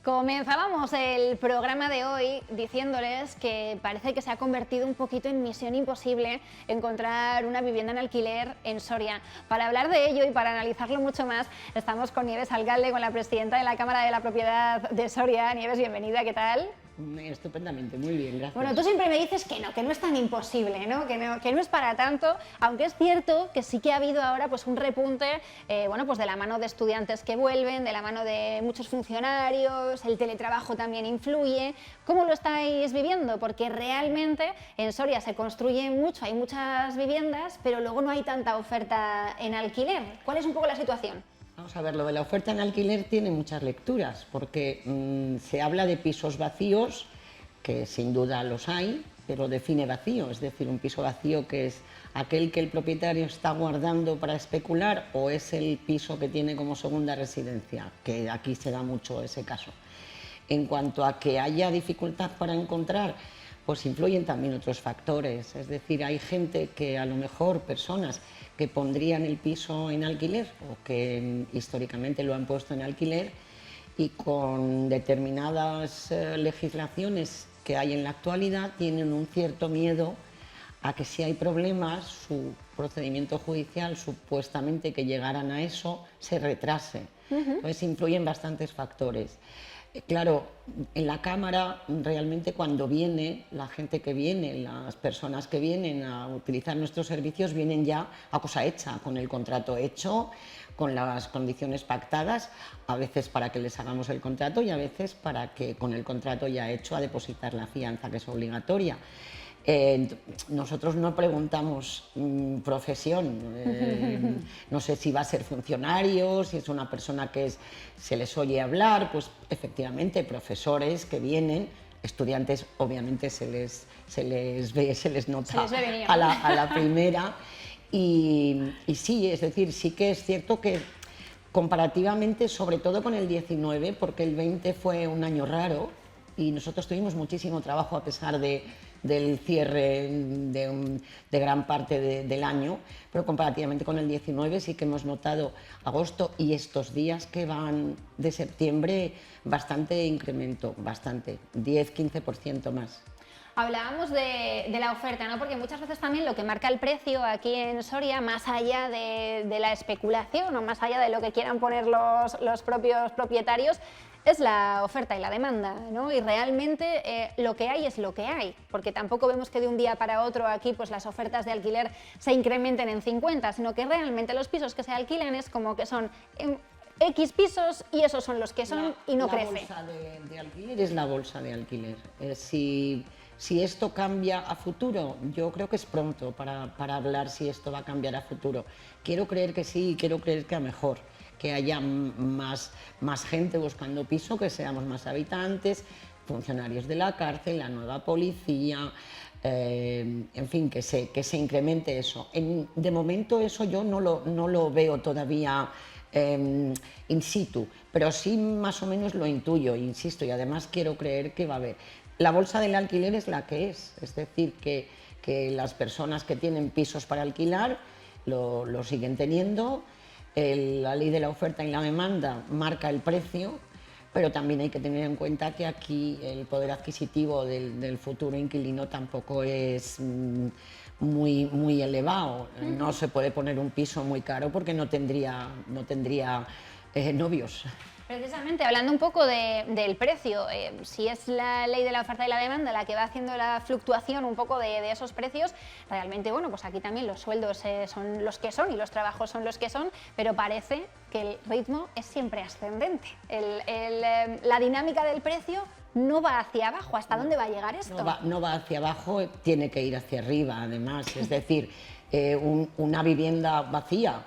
Comenzábamos el programa de hoy diciéndoles que parece que se ha convertido un poquito en misión imposible encontrar una vivienda en alquiler en Soria. Para hablar de ello y para analizarlo mucho más, estamos con Nieves Alcalde, con la presidenta de la Cámara de la Propiedad de Soria. Nieves, bienvenida, ¿qué tal? Estupendamente, muy bien, gracias. Bueno, tú siempre me dices que no es tan imposible, ¿no? Que no es para tanto, aunque es cierto que sí que ha habido ahora pues un repunte, bueno, pues de la mano de estudiantes que vuelven, de la mano de muchos funcionarios, el teletrabajo también influye. ¿Cómo lo estáis viviendo? Porque realmente en Soria se construye mucho, hay muchas viviendas, pero luego no hay tanta oferta en alquiler. ¿Cuál es un poco la situación? Vamos a ver, lo de la oferta en alquiler tiene muchas lecturas, porque se habla de pisos vacíos, que sin duda los hay, pero define vacío, es decir, un piso vacío que es aquel que el propietario está guardando para especular o es el piso que tiene como segunda residencia, que aquí se da mucho ese caso. En cuanto a que haya dificultad para encontrar, pues influyen también otros factores, es decir, hay gente que a lo mejor, personas que pondrían el piso en alquiler o que históricamente lo han puesto en alquiler y con determinadas legislaciones que hay en la actualidad tienen un cierto miedo a que si hay problemas, su procedimiento judicial, supuestamente que llegaran a eso, se retrase. Entonces influyen bastantes factores. Claro, en la Cámara realmente cuando viene, la gente que viene, las personas que vienen a utilizar nuestros servicios vienen ya a cosa hecha, con el contrato hecho, con las condiciones pactadas, a veces para que les hagamos el contrato y a veces para que con el contrato ya hecho a depositar la fianza que es obligatoria. Nosotros no preguntamos profesión, no sé si va a ser funcionario, si es una persona que se les oye hablar, pues efectivamente profesores que vienen, estudiantes obviamente se les ve, se les nota a la primera y sí, es decir, sí que es cierto que comparativamente, sobre todo con el 19, porque el 20 fue un año raro y nosotros tuvimos muchísimo trabajo a pesar del cierre de gran parte del año, pero comparativamente con el 19 sí que hemos notado agosto y estos días que van de septiembre bastante incremento, bastante, 10-15% más. Hablábamos de la oferta, ¿no? Porque muchas veces también lo que marca el precio aquí en Soria, más allá de la especulación o más allá de lo que quieran poner los propios propietarios, es la oferta y la demanda, ¿no? Y realmente lo que hay es lo que hay, porque tampoco vemos que de un día para otro aquí pues las ofertas de alquiler se incrementen en 50, sino que realmente los pisos que se alquilan es como que son X pisos y esos son los que son y no crece. La bolsa de alquiler es la bolsa de alquiler. Si esto cambia a futuro, yo creo que es pronto para hablar si esto va a cambiar a futuro. Quiero creer que sí, quiero creer que a mejor, que haya más gente buscando piso, que seamos más habitantes, funcionarios de la cárcel, la nueva policía, en fin, que se incremente eso. De momento eso yo no lo veo todavía in situ, pero sí más o menos lo intuyo, insisto, y además quiero creer que va a haber. La bolsa del alquiler es la que es decir, que las personas que tienen pisos para alquilar lo siguen teniendo, la ley de la oferta y la demanda marca el precio, pero también hay que tener en cuenta que aquí el poder adquisitivo del futuro inquilino tampoco es muy elevado. No se puede poner un piso muy caro porque no tendría novios. Precisamente, hablando un poco del precio, si es la ley de la oferta y la demanda la que va haciendo la fluctuación un poco de esos precios, realmente, bueno, pues aquí también los sueldos son los que son y los trabajos son los que son, pero parece que el ritmo es siempre ascendente. La dinámica del precio no va hacia abajo. ¿Hasta dónde va a llegar esto? No va hacia abajo, tiene que ir hacia arriba, además. Es decir, una vivienda vacía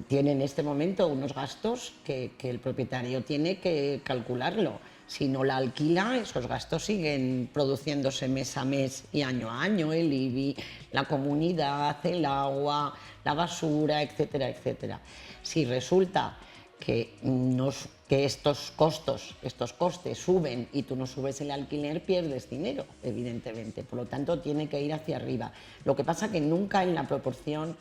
tiene en este momento unos gastos que el propietario tiene que calcularlo. Si no la alquila, esos gastos siguen produciéndose mes a mes y año a año, el IBI, la comunidad, el agua, la basura, etcétera, etcétera. Si resulta que estos costes suben y tú no subes el alquiler, pierdes dinero, evidentemente. Por lo tanto, tiene que ir hacia arriba. Lo que pasa que nunca en la proporción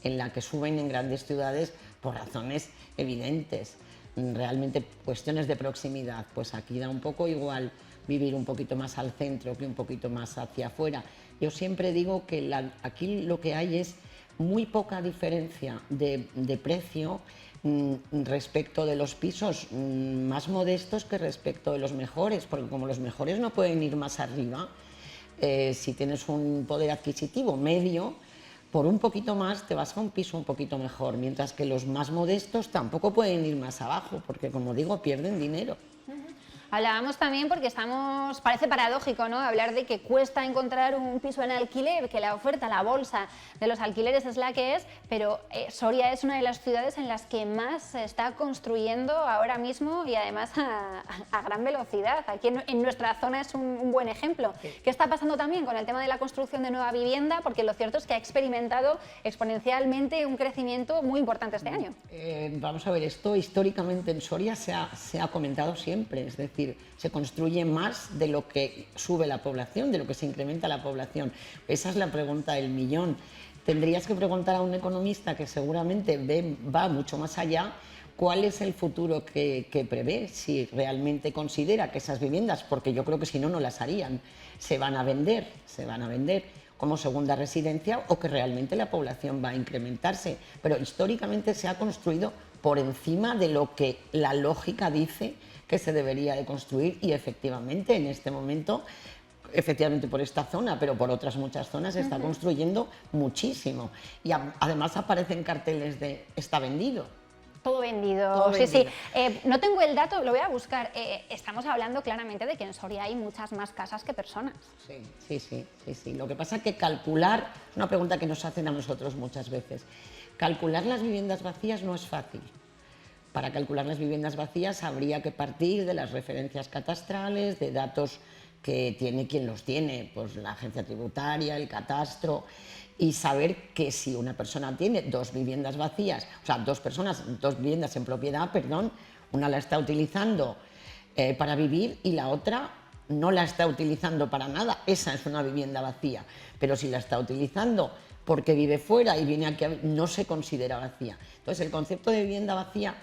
en la que suben en grandes ciudades por razones evidentes. realmente cuestiones de proximidad, pues aquí da un poco igual vivir un poquito más al centro que un poquito más hacia afuera. Yo siempre digo que aquí lo que hay es muy poca diferencia de precio respecto de los pisos más modestos que respecto de los mejores, porque como los mejores no pueden ir más arriba, si tienes un poder adquisitivo medio, por un poquito más te vas a un piso un poquito mejor, mientras que los más modestos tampoco pueden ir más abajo, porque como digo, pierden dinero. Hablábamos también porque parece paradójico, ¿no? Hablar de que cuesta encontrar un piso en alquiler, que la oferta, la bolsa de los alquileres es la que es, pero Soria es una de las ciudades en las que más se está construyendo ahora mismo y además a gran velocidad. Aquí en nuestra zona es un buen ejemplo. Sí. ¿Qué está pasando también con el tema de la construcción de nueva vivienda? Porque lo cierto es que ha experimentado exponencialmente un crecimiento muy importante este año. Vamos a ver, esto históricamente en Soria se ha comentado siempre, es decir, se construye más de lo que sube la población, de lo que se incrementa la población. Esa es la pregunta del millón. Tendrías que preguntar a un economista que seguramente va mucho más allá, cuál es el futuro que prevé, si realmente considera que esas viviendas, porque yo creo que si no, no las harían, se van a vender como segunda residencia, o que realmente la población va a incrementarse. Pero históricamente se ha construido por encima de lo que la lógica dice que se debería de construir, y efectivamente en este momento, efectivamente por esta zona, pero por otras muchas zonas se está construyendo muchísimo, y además aparecen carteles de "está vendido". Todo vendido, Todo sí, vendido. sí. No tengo el dato, lo voy a buscar. Estamos hablando claramente de que en Soria hay muchas más casas que personas. Sí. Lo que pasa es que calcular, es una pregunta que nos hacen a nosotros muchas veces, calcular las viviendas vacías no es fácil. Para calcular las viviendas vacías habría que partir de las referencias catastrales, de datos que tiene quien los tiene, pues la agencia tributaria, el catastro, y saber que si una persona tiene dos viviendas vacías, o sea, dos viviendas en propiedad, perdón, una la está utilizando para vivir y la otra no la está utilizando para nada, esa es una vivienda vacía. Pero si la está utilizando porque vive fuera y viene aquí, no se considera vacía. Entonces, el concepto de vivienda vacía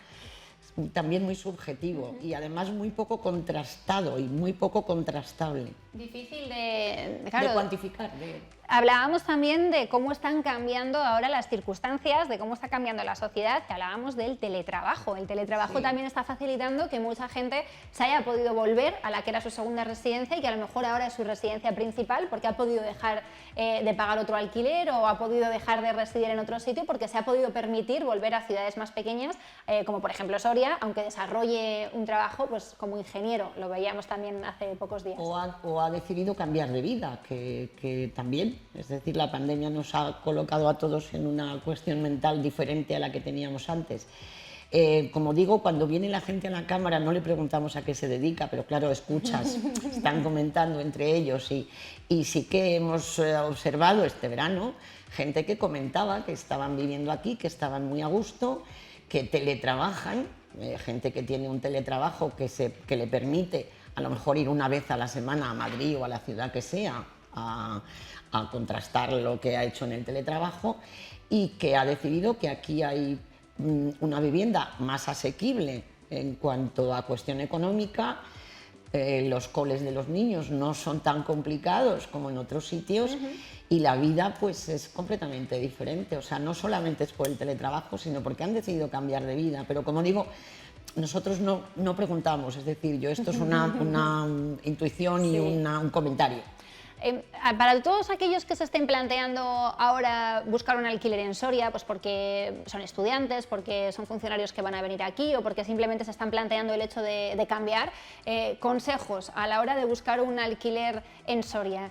también muy subjetivo y además muy poco contrastado y muy poco contrastable. Difícil De cuantificar. Hablábamos también de cómo están cambiando ahora las circunstancias, de cómo está cambiando la sociedad, que hablábamos del teletrabajo. El teletrabajo Sí. también está facilitando que mucha gente se haya podido volver a la que era su segunda residencia y que a lo mejor ahora es su residencia principal, porque ha podido dejar de pagar otro alquiler o ha podido dejar de residir en otro sitio, porque se ha podido permitir volver a ciudades más pequeñas, como por ejemplo Soria, aunque desarrolle un trabajo pues como ingeniero, lo veíamos también hace pocos días. O ha decidido cambiar de vida, que también, es decir, la pandemia nos ha colocado a todos en una cuestión mental diferente a la que teníamos antes. Como digo, cuando viene la gente a la cámara no le preguntamos a qué se dedica, pero claro, escuchas, están comentando entre ellos, y sí que hemos observado este verano gente que comentaba que estaban viviendo aquí, que estaban muy a gusto, que teletrabajan, gente que tiene un teletrabajo que le permite a lo mejor ir una vez a la semana a Madrid o a la ciudad que sea a contrastar lo que ha hecho en el teletrabajo, y que ha decidido que aquí hay una vivienda más asequible en cuanto a cuestión económica, los coles de los niños no son tan complicados como en otros sitios, y la vida pues es completamente diferente. O sea, no solamente es por el teletrabajo, sino porque han decidido cambiar de vida, pero como digo, nosotros no preguntamos, es decir, esto es una intuición y un comentario. Para todos aquellos que se estén planteando ahora buscar un alquiler en Soria, pues porque son estudiantes, porque son funcionarios que van a venir aquí o porque simplemente se están planteando el hecho de cambiar, consejos a la hora de buscar un alquiler en Soria.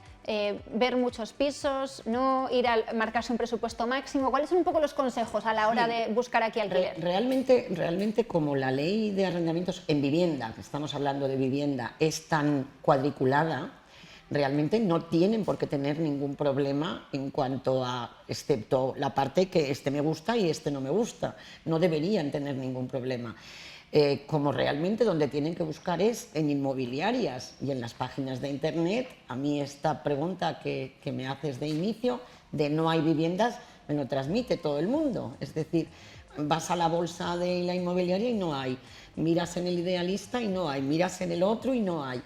Ver muchos pisos, no ir a marcarse un presupuesto máximo. ¿Cuáles son un poco los consejos a la hora de buscar aquí alquiler? Realmente, como la ley de arrendamientos en vivienda, que estamos hablando de vivienda, es tan cuadriculada, realmente no tienen por qué tener ningún problema en cuanto a, excepto la parte que este me gusta y este no me gusta, no deberían tener ningún problema. Como realmente donde tienen que buscar es en inmobiliarias y en las páginas de internet. A mí esta pregunta que me haces de inicio, de no hay viviendas, me lo transmite todo el mundo. Es decir, vas a la bolsa de la inmobiliaria y no hay, miras en el Idealista y no hay, miras en el otro y no hay.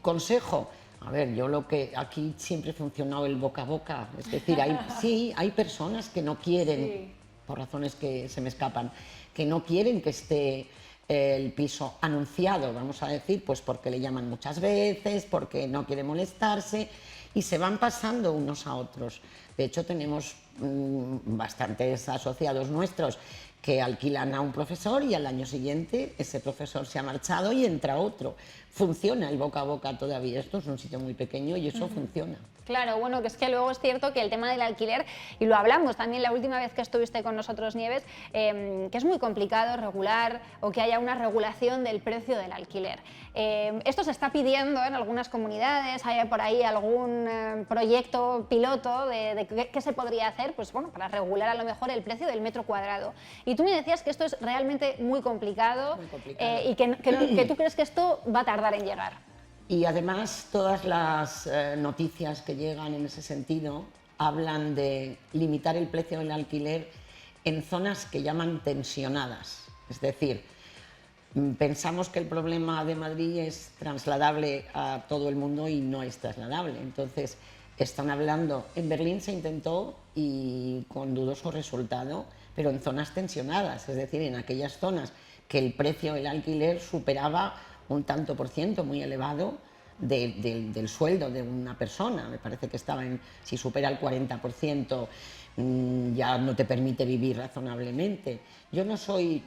Consejo, a ver, yo lo que aquí siempre ha funcionado el boca a boca, es decir, sí, hay personas que no quieren, Sí. por razones que se me escapan, que no quieren que esté el piso anunciado, vamos a decir, pues porque le llaman muchas veces, porque no quiere molestarse y se van pasando unos a otros. De hecho, tenemos bastantes asociados nuestros que alquilan a un profesor y al año siguiente ese profesor se ha marchado y entra otro. Funciona el boca a boca todavía, esto es un sitio muy pequeño y eso funciona. Claro, bueno, que es que luego es cierto que el tema del alquiler, y lo hablamos también la última vez que estuviste con nosotros, Nieves, que es muy complicado regular o que haya una regulación del precio del alquiler. Esto se está pidiendo en algunas comunidades, hay por ahí algún proyecto piloto de qué se podría hacer, pues bueno, para regular a lo mejor el precio del metro cuadrado. Y tú me decías que esto es realmente muy complicado, y que tú crees que esto va a tardar en llegar. Y además todas las noticias que llegan en ese sentido hablan de limitar el precio del alquiler en zonas que llaman tensionadas. Es decir, pensamos que el problema de Madrid es trasladable a todo el mundo y no es trasladable. Entonces, están hablando, en Berlín se intentó y con dudoso resultado, pero en zonas tensionadas, es decir, en aquellas zonas que el precio del alquiler superaba un tanto por ciento muy elevado del sueldo de una persona. Me parece que estaba en, si supera el 40%, ya no te permite vivir razonablemente. Yo no soy,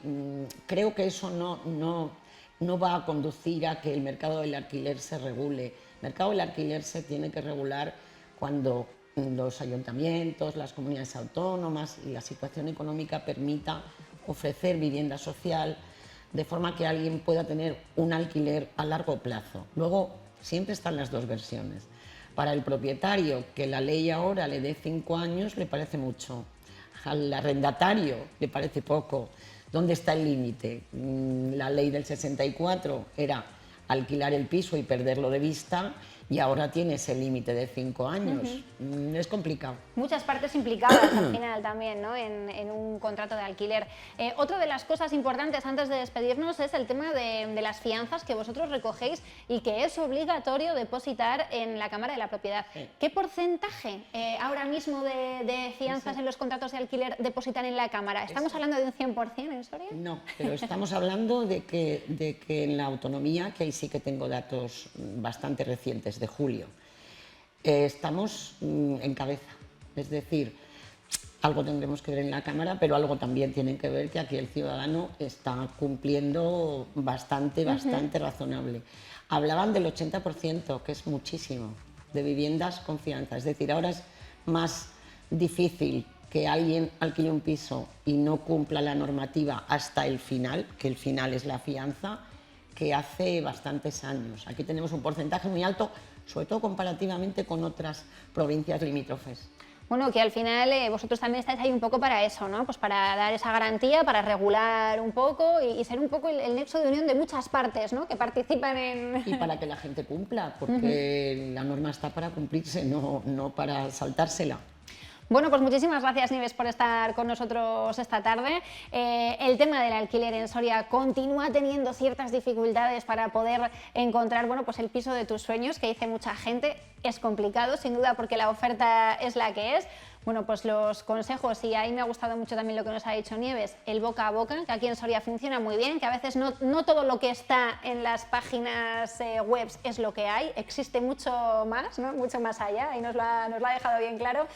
creo que eso no va a conducir a que el mercado del alquiler se regule. El mercado del alquiler se tiene que regular cuando los ayuntamientos, las comunidades autónomas y la situación económica permita ofrecer vivienda social de forma que alguien pueda tener un alquiler a largo plazo. Luego, siempre están las dos versiones. Para el propietario, que la ley ahora le dé 5 años, le parece mucho. Al arrendatario le parece poco. ¿Dónde está el límite? La ley del 64 era alquilar el piso y perderlo de vista, y ahora tiene ese límite de 5 años. Es complicado. Muchas partes implicadas al final también, ¿no? en un contrato de alquiler. Otra de las cosas importantes antes de despedirnos es el tema de las fianzas que vosotros recogéis y que es obligatorio depositar en la Cámara de la Propiedad. Sí. ¿Qué porcentaje ahora mismo de fianzas en los contratos de alquiler depositan en la Cámara? ¿Estamos hablando de un 100% en Soria? No, pero estamos hablando de que en la autonomía, que ahí sí que tengo datos bastante recientes, de julio, estamos en cabeza. Es decir, algo tendremos que ver en la Cámara, pero algo también tienen que ver que aquí el ciudadano está cumpliendo bastante razonable. Hablaban del 80%, que es muchísimo, de viviendas con fianza. Es decir, ahora es más difícil que alguien alquile un piso y no cumpla la normativa hasta el final, que el final es la fianza, que hace bastantes años. Aquí tenemos un porcentaje muy alto, sobre todo comparativamente con otras provincias limítrofes. Bueno, que al final vosotros también estáis ahí un poco para eso, ¿no? Pues para dar esa garantía, para regular un poco y ser un poco el nexo de unión de muchas partes, ¿no? Que participan en... Y para que la gente cumpla, porque la norma está para cumplirse, no para saltársela. Bueno, pues muchísimas gracias, Nieves, por estar con nosotros esta tarde. El tema del alquiler en Soria continúa teniendo ciertas dificultades para poder encontrar, bueno, pues el piso de tus sueños, que dice mucha gente. Es complicado, sin duda, porque la oferta es la que es. Bueno, pues los consejos, y ahí me ha gustado mucho también lo que nos ha dicho Nieves, el boca a boca, que aquí en Soria funciona muy bien, que a veces no todo lo que está en las páginas web es lo que hay, existe mucho más, ¿no? Mucho más allá, y nos lo ha dejado bien claro.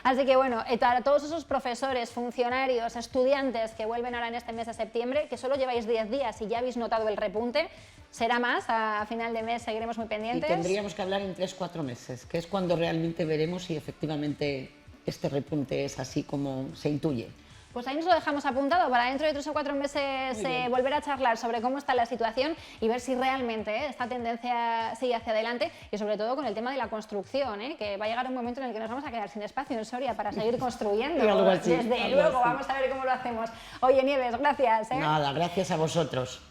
Así que bueno, para todos esos profesores, funcionarios, estudiantes que vuelven ahora en este mes de septiembre, que solo lleváis 10 días y ya habéis notado el repunte, será más, a final de mes seguiremos muy pendientes. Y tendríamos que hablar en 3-4 meses, que es cuando realmente veremos si efectivamente este repunte es así como se intuye. Pues ahí nos lo dejamos apuntado para dentro de 3 o 4 meses volver a charlar sobre cómo está la situación y ver si realmente esta tendencia sigue hacia adelante, y sobre todo con el tema de la construcción, que va a llegar un momento en el que nos vamos a quedar sin espacio en Soria para seguir construyendo. Desde luego, vamos a ver cómo lo hacemos. Oye, Nieves, gracias. Nada, gracias a vosotros.